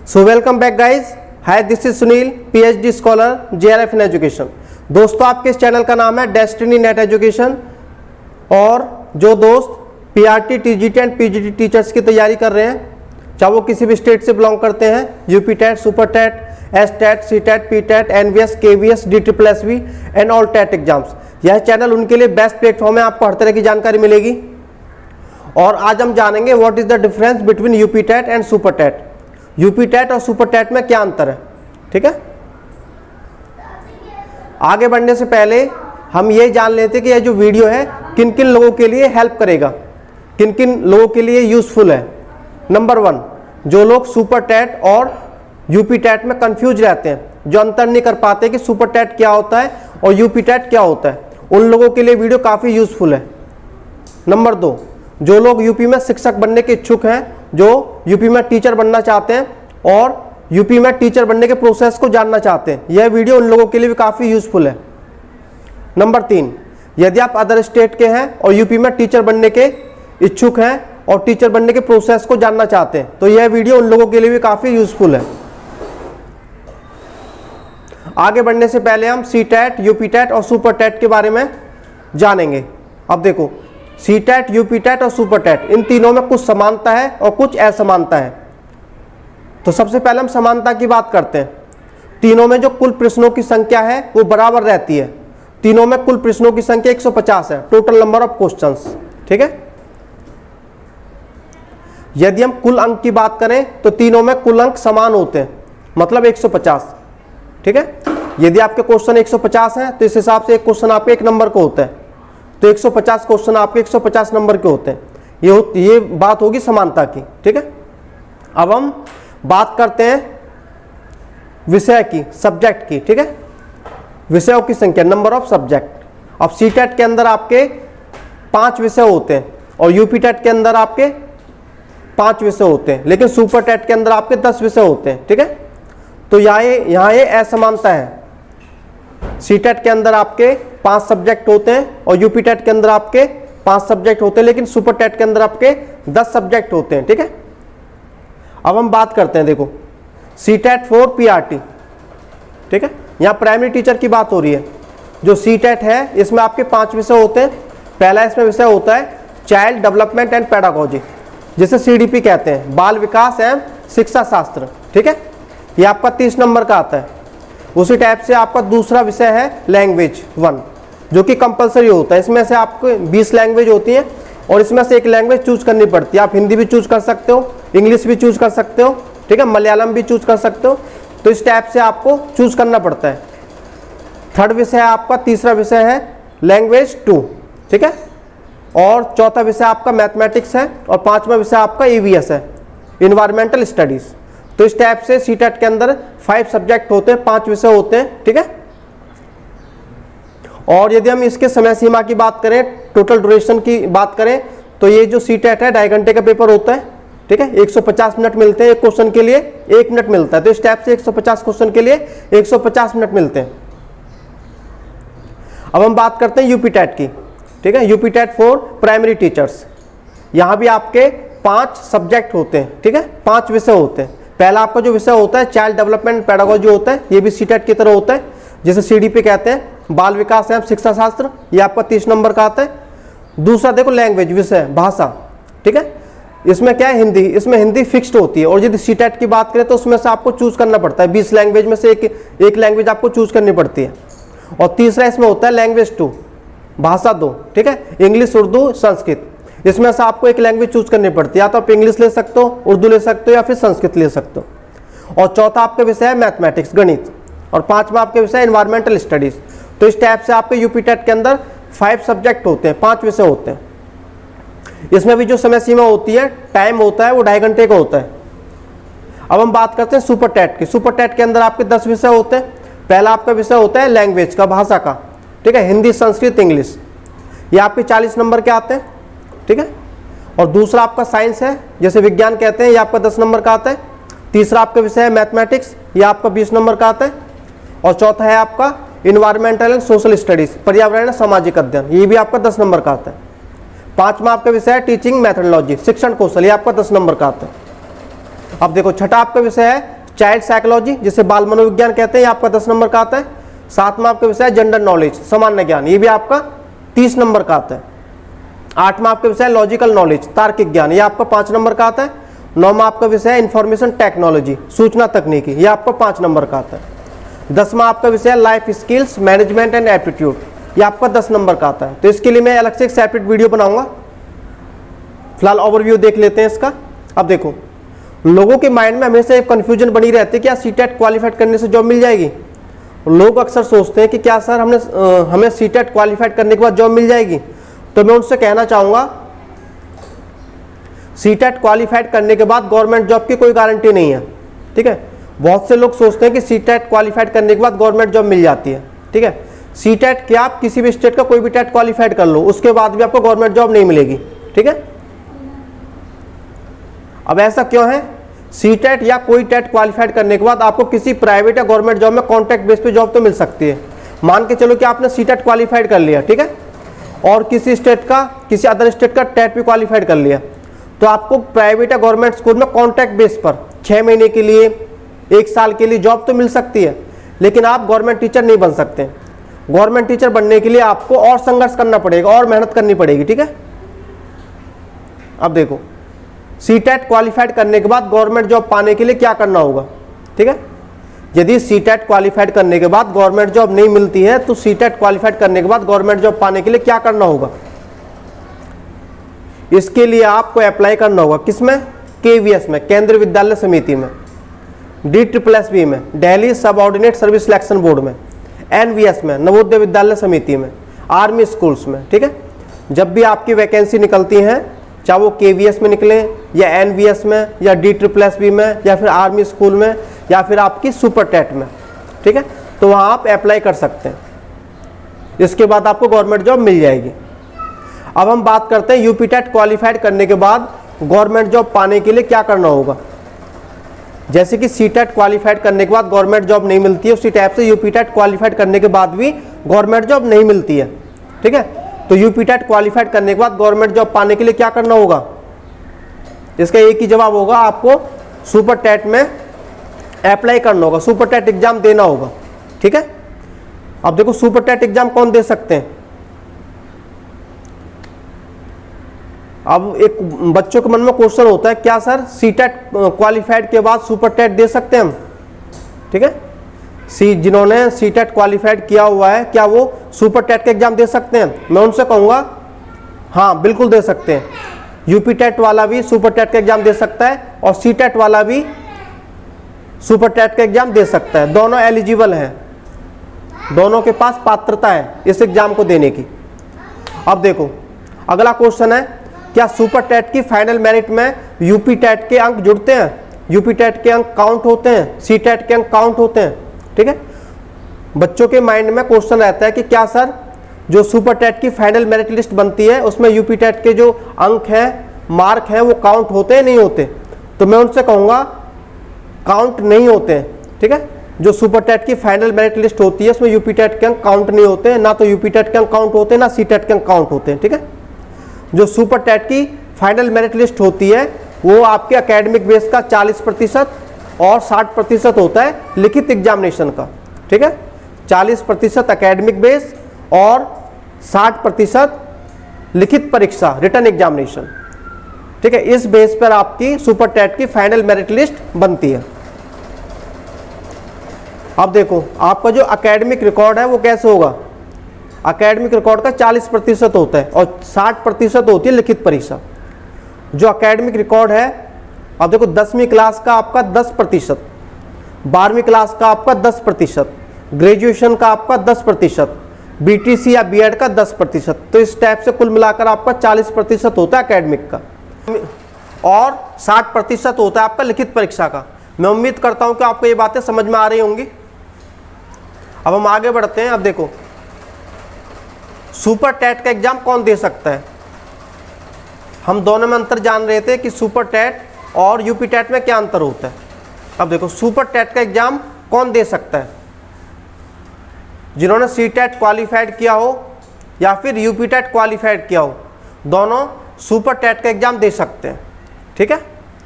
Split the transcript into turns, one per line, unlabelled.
So welcome back guys. Hi, this is Sunil, PhD scholar, JRF in education. दोस्तों, आपके इस channel का नाम है डेस्टिनी नेट एजुकेशन। और जो दोस्त PRT, TGT and PGT teachers की तैयारी कर रहे हैं, चाहे वो किसी भी स्टेट से बिलोंग करते हैं, UP TET, super TET, S TET, C TET, P TET, NVS, KVS, DSSB and all TET exams, यह चैनल उनके लिए बेस्ट प्लेटफॉर्म है। आपको हर तरह की जानकारी मिलेगी। और आज हम जानेंगे what is the difference between UP TET and super TET. UP TET और सुपर टेट में क्या अंतर है, ठीक है। आगे बढ़ने से पहले हम ये जान लेते हैं कि यह जो वीडियो है किन किन लोगों के लिए हेल्प करेगा, किन किन लोगों के लिए यूजफुल है। नंबर 1, जो लोग सुपर टेट और यूपी टेट में कंफ्यूज रहते हैं, जो अंतर नहीं कर पाते कि सुपर टेट क्या होता है और यूपी टेट क्या होता है, उन लोगों के लिए वीडियो काफ़ी यूजफुल है। नंबर 2, जो लोग यूपी में शिक्षक बनने के इच्छुक हैं, जो यूपी में टीचर बनना चाहते हैं और यूपी में टीचर बनने के प्रोसेस को जानना चाहते हैं, यह वीडियो उन लोगों के लिए भी काफ़ी यूजफुल है। नंबर 3, यदि आप अदर स्टेट के हैं और यूपी में टीचर बनने के इच्छुक हैं और टीचर बनने के प्रोसेस को जानना चाहते हैं, तो यह वीडियो उन लोगों के लिए भी काफ़ी यूजफुल है। आगे बढ़ने से पहले हम सी टेट, यूपी टेट और सुपर टेट के बारे में जानेंगे। अब देखो, सी टेट, यूपी टेट और सुपर टेट, इन तीनों में कुछ समानता है और कुछ असमानता है। तो सबसे पहले हम समानता की बात करते हैं। तीनों में जो कुल प्रश्नों की संख्या है वो बराबर रहती है। तीनों में कुल प्रश्नों की संख्या 150 है, टोटल नंबर ऑफ क्वेश्चंस, ठीक है। यदि हम कुल अंक की बात करें तो तीनों में कुल अंक समान होते हैं, मतलब 150, ठीक है। यदि आपके क्वेश्चन 150 हैं तो इस हिसाब से एक क्वेश्चन आपके 1 नंबर को होता है, तो 150 क्वेश्चन आपके 150 नंबर के होते हैं। ये बात होगी समानता की, ठीक है। अब हम बात करते हैं विषय की, सब्जेक्ट की, ठीक है। विषयों की संख्या, नंबर ऑफ सब्जेक्ट। अब सी टेट के अंदर आपके 5 विषय होते हैं और यूपी टेट के अंदर आपके 5 विषय होते हैं, लेकिन सुपर टेट के अंदर आपके 10 विषय होते हैं, ठीक है। तो यहाँ ये असमानता है। सी टेट के अंदर आपके 5 सब्जेक्ट होते हैं और यूपी टेट के अंदर आपके 5 सब्जेक्ट होते हैं, लेकिन सुपर टेट के अंदर आपके 10 सब्जेक्ट होते हैं, ठीक है। अब हम बात करते हैं, देखो, सी टेट फॉर पीआरटी, ठीक है। यहाँ प्राइमरी टीचर की बात हो रही है। जो सी टेट है इसमें आपके 5 विषय होते हैं। पहला इसमें विषय होता है चाइल्ड डेवलपमेंट एंड पेडागोजी, जिसे CDP कहते हैं, बाल विकास एवं शिक्षा शास्त्र, ठीक है। ये आपका 30 नंबर का आता है। उसी टाइप से आपका दूसरा विषय है लैंग्वेज 1, जो कि कंपलसरी होता है। इसमें से आपको 20 लैंग्वेज होती हैं और इसमें से एक लैंग्वेज चूज करनी पड़ती है। आप हिंदी भी चूज कर सकते हो, इंग्लिश भी चूज कर सकते हो, ठीक है, मलयालम भी चूज कर सकते हो। तो इस टाइप से आपको चूज करना पड़ता है। थर्ड विषय आपका, तीसरा विषय है लैंग्वेज 2, ठीक है। और चौथा विषय आपका मैथमेटिक्स है और 5वां विषय आपका EVS है, इन्वायरमेंटल स्टडीज। तो इस टाइप से सी टेट के अंदर 5 सब्जेक्ट होते हैं, 5 विषय होते हैं, ठीक है। और यदि हम इसके समय सीमा की बात करें, टोटल ड्यूरेशन की बात करें, तो ये जो सी टेट है 2.5 घंटे का पेपर होता है, ठीक है। 150 मिनट मिलते हैं एक क्वेश्चन के लिए, 1 मिनट मिलता है। तो इस टाइप से 150 क्वेश्चन के लिए 150 मिनट मिलते हैं। अब हम बात करते हैं यूपी टेट की, ठीक है। UP TET for primary teachers. यहाँ भी आपके 5 सब्जेक्ट होते हैं, ठीक है, 5 विषय होते हैं। पहला आपका जो विषय होता है चाइल्ड डेवलपमेंट पेडागोजी होता है, ये भी सी टेट की तरह होता है, जिसे CDP कहते हैं, बाल विकास एवं शिक्षा शास्त्र। ये आपका 30 नंबर का आता है। दूसरा देखो लैंग्वेज, विषय, भाषा, ठीक है। इसमें क्या है, हिंदी। इसमें हिंदी फिक्स्ड होती है। और यदि सी टेट की बात करें तो उसमें से आपको चूज करना पड़ता है, 20 लैंग्वेज में से एक लैंग्वेज आपको चूज करनी पड़ती है। और तीसरा इसमें होता है लैंग्वेज 2, भाषा 2, ठीक है, इंग्लिश, उर्दू, संस्कृत। इसमें से आपको एक लैंग्वेज चूज करनी पड़ती है, या तो आप इंग्लिश ले सकते हो, उर्दू ले सकते हो, या फिर संस्कृत ले सकते हो। और चौथा आपका विषय है मैथमेटिक्स, गणित। और 5वां आपके विषय एनवायरमेंटल स्टडीज। तो इस टाइप से आपके यूपी टेट के अंदर 5 सब्जेक्ट होते हैं, 5 विषय होते हैं। इसमें भी जो समय सीमा होती है, टाइम होता है, वो 2.5 घंटे का होता है। अब हम बात करते हैं सुपर टेट की। सुपर टेट के अंदर आपके 10 विषय होते हैं। पहला आपका विषय होता है लैंग्वेज का, भाषा का, ठीक है, हिंदी, संस्कृत, इंग्लिश। ये आपके 40 नंबर के आते हैं, ठीक है। और दूसरा आपका साइंस है, जैसे विज्ञान कहते हैं, ये आपका 10 नंबर का आता है। तीसरा आपका विषय है मैथमेटिक्स, ये आपका 20 नंबर का आता है। और चौथा है आपका इन्वायरमेंटल एंड सोशल स्टडीज, पर्यावरण सामाजिक अध्ययन, ये भी आपका 10 नंबर का आता है। 5वां आपका विषय है टीचिंग मैथडोलॉजी, शिक्षण कौशल, ये आपका 10 नंबर का आता है। अब देखो, छठा आपका विषय है चाइल्ड साइकोलॉजी जिसे बाल मनोविज्ञान कहते हैं, ये आपका 10 नंबर का आता है। 7वां आपका विषय है जनरल नॉलेज, सामान्य ज्ञान, ये भी आपका 30 नंबर का आता है। 8वां आपका विषय है लॉजिकल नॉलेज, तार्किक ज्ञान, ये आपका 5 नंबर का आता है। 9वां आपका विषय है इंफॉर्मेशन टेक्नोलॉजी, सूचना तकनीकी, ये आपका 5 नंबर का आता है। 10वां आपका विषय है life skills management and aptitude, ये आपका 10 नंबर का आता है। तो इसके लिए मैं अलग से एक सेपरेट वीडियो बनाऊंगा, फिलहाल ओवरव्यू देख लेते हैं इसका। अब देखो, लोगों के माइंड में हमेशा एक कन्फ्यूजन बनी रहती है, क्या सीटेट क्वालिफाइड करने से जॉब मिल जाएगी। लोग अक्सर सोचते हैं कि क्या सर हमें सीटेट क्वालिफाइड करने के बाद जॉब मिल जाएगी। तो मैं उनसे कहना चाहूँगा, सीटेट क्वालिफाइड करने के बाद गवर्नमेंट जॉब की कोई गारंटी नहीं है, ठीक है। बहुत से लोग सोचते हैं कि सीटेट क्वालिफाइड करने के बाद गवर्नमेंट जॉब मिल जाती है, ठीक है। सीटेट क्या, आप किसी भी स्टेट का कोई भी टेट क्वालिफाइड कर लो, उसके बाद भी आपको गवर्नमेंट जॉब नहीं मिलेगी, ठीक है। अब ऐसा क्यों है, सीटेट या कोई टेट क्वालिफाइड करने के बाद आपको किसी प्राइवेट या गवर्नमेंट जॉब में कॉन्ट्रैक्ट बेस पे जॉब तो मिल सकती है। मान के चलो कि आपने सीटेट क्वालिफाइड कर लिया, ठीक है, और किसी स्टेट का, किसी अदर स्टेट का टेट भी क्वालिफाइड कर लिया, तो आपको प्राइवेट या गवर्नमेंट स्कूल में कॉन्ट्रैक्ट बेस पर 6 महीने के लिए, 1 साल के लिए जॉब तो मिल सकती है, लेकिन आप गवर्नमेंट टीचर नहीं बन सकते। गवर्नमेंट टीचर बनने के लिए आपको और संघर्ष करना पड़ेगा और मेहनत करनी पड़ेगी, ठीक है। अब देखो, सीटेट क्वालिफाइड करने के बाद गवर्नमेंट जॉब पाने के लिए क्या करना होगा, ठीक है। यदि सीटेट क्वालिफाइड करने के बाद गवर्नमेंट जॉब नहीं मिलती है, तो सीटेट क्वालिफाइड करने के बाद गवर्नमेंट जॉब पाने के लिए क्या करना होगा। इसके लिए आपको अप्लाई करना होगा किसमें, KVS में, केंद्रीय विद्यालय समिति में, DSSB में, Delhi subordinate service selection board में, NVS में, नवोदय विद्यालय समिति में, आर्मी स्कूल्स में, ठीक है। जब भी आपकी वैकेंसी निकलती हैं, चाहे वो KVS में निकले या NVS में या DSSB में या फिर आर्मी स्कूल में या फिर आपकी सुपर टेट में, ठीक है, तो वहाँ आप अप्लाई कर सकते हैं। इसके बाद आपको गवर्नमेंट जॉब मिल जाएगी। अब हम बात करते हैं यूपी टेट क्वालिफाइड करने के बाद गवर्नमेंट जॉब पाने के लिए क्या करना होगा। जैसे कि सीटेट क्वालिफाइड करने के बाद गवर्नमेंट जॉब नहीं मिलती है, उसी टाइप से यूपी टेट क्वालिफाइड करने के बाद भी गवर्नमेंट जॉब नहीं मिलती है, ठीक है। तो यूपी टेट क्वालिफाइड करने के बाद गवर्नमेंट जॉब पाने के लिए क्या करना होगा, इसका एक ही जवाब होगा, आपको सुपर टेट में अप्लाई करना होगा, सुपर टेट एग्जाम देना होगा, ठीक है। अब देखो, सुपर टेट एग्जाम कौन दे सकते हैं। अब एक बच्चों के मन में क्वेश्चन होता है, क्या सर सीटेट क्वालिफाइड के बाद सुपर टेट दे सकते हैं हम, ठीक है। जिन्होंने सीटेट क्वालिफाइड किया हुआ है, क्या वो सुपर टेट का एग्जाम दे सकते हैं। मैं उनसे कहूँगा हाँ बिल्कुल दे सकते हैं। यूपी टेट वाला भी सुपर टेट का एग्जाम दे सकता है और सीटेट वाला भी सुपर टेट का एग्जाम दे सकता है। दोनों एलिजिबल हैं, दोनों के पास पात्रता है इस एग्जाम को देने की। अब देखो, अगला क्वेश्चन है, क्या सुपर टेट की फाइनल मेरिट में यूपी टेट के अंक जुड़ते हैं, यूपी टेट के अंक काउंट होते हैं, सी टेट के अंक काउंट होते हैं, ठीक है। बच्चों के माइंड में क्वेश्चन रहता है कि क्या सर जो सुपर टेट की फाइनल मेरिट लिस्ट बनती है उसमें यूपी टेट के जो अंक हैं, मार्क हैं, वो काउंट होते हैं नहीं होते। तो मैं उनसे कहूँगा काउंट नहीं होते हैं, ठीक है। जो सुपर टेट की फाइनल मेरिट लिस्ट होती है उसमें यूपी टेट के अंक काउंट नहीं होते हैं, ना तो यूपी टेट के अंक काउंट होते हैं, ना सी टेट के अंक काउंट होते हैं, ठीक है। जो सुपर टेट की फाइनल मेरिट लिस्ट होती है वो आपके एकेडमिक बेस का 40% और 60% होता है लिखित एग्जामिनेशन का, ठीक है। 40% एकेडमिक बेस और 60% लिखित परीक्षा रिटन एग्जामिनेशन, ठीक है। इस बेस पर आपकी सुपर टेट की फाइनल मेरिट लिस्ट बनती है। अब देखो, आपका जो एकेडमिक रिकॉर्ड है वो कैसे होगा। एकेडमिक रिकॉर्ड का 40% होता है और 60% होती है लिखित परीक्षा। जो एकेडमिक रिकॉर्ड है, अब देखो 10वीं क्लास का आपका 10%, 12वीं क्लास का आपका 10%, ग्रेजुएशन का आपका 10%, BTC या बीएड का 10%। तो इस टाइप से कुल मिलाकर आपका 40% होता है एकेडमिक का और 60% होता है आपका लिखित परीक्षा का। मैं उम्मीद करता हूं कि आपको ये बातें समझ में आ रही होंगी। अब हम आगे बढ़ते हैं। अब देखो, सुपर टेट का एग्जाम कौन दे सकता है। हम दोनों में अंतर जान रहे थे कि सुपर टेट और यूपी टेट में क्या अंतर होता है। अब देखो, सुपर टेट का एग्जाम कौन दे सकता है, जिन्होंने सी टेट क्वालिफाइड किया हो या फिर यूपी टेट क्वालिफाइड किया हो, दोनों सुपर टेट का एग्जाम दे सकते हैं, ठीक है।